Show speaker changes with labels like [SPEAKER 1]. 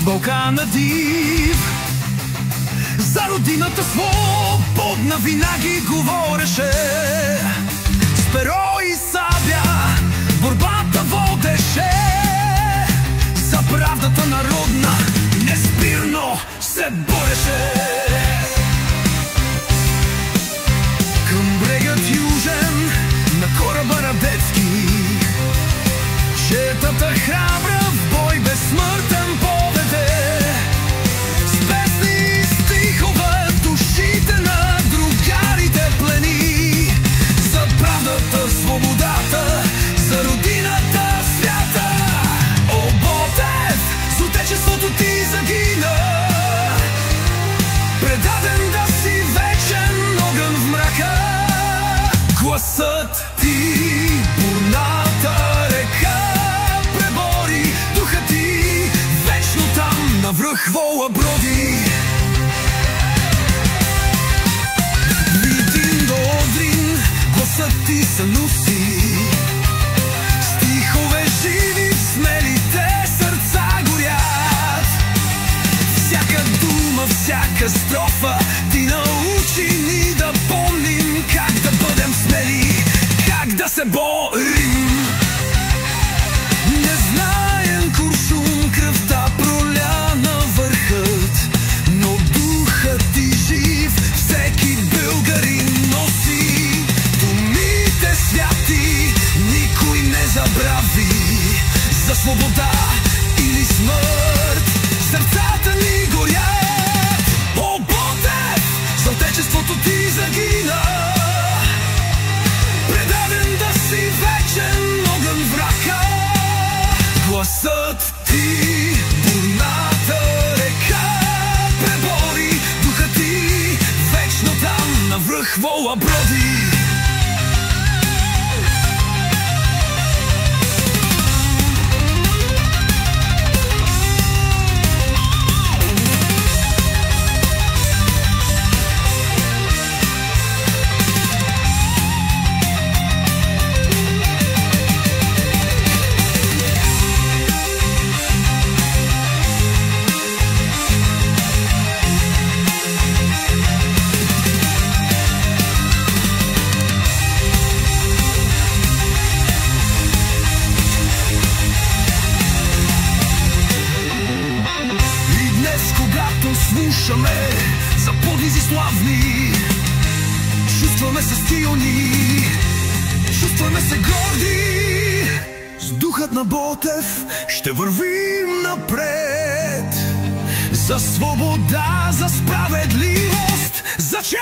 [SPEAKER 1] Балкана див. За родината свободна винаги говореше, с перо и сабя борбата водеше. За правдата народна неспирно се бореше. Към брегът южен на кораба Радецки, четата храбра в бой безсмъртен поведе. С песни и стихове душите на другарите плени. За правдата, свободата, за родината свята. О, Ботев, с отечеството ти загина, предаден да си вечен огън в мрака. Гласът ти, бурната река, пребори духа ти, вечно там навръх вола броди. Видин до Одрин, гласът ти са носи, стихове живи в смелите сърца горят. Всяка дума, всяка строфа ти научи ни да помним как да бъдем смели, как да се борим. Незнаен куршум кръвта проля на върхът, но духът ти жив всеки българин носи. Думите святи никой не забрави, за свобода или смърт сърцата ни горят. О, Ботев, за отечеството ти загина, предаден да си вечен огън в ръка. Гласът ти, бурната река, пребори духа ти, вечно там навръх вола броди. Слушаме за подвизи славни, чувстваме се силни, чувстваме се горди. С духът на Ботев ще вървим напред, за свобода, за справедливост, за чест.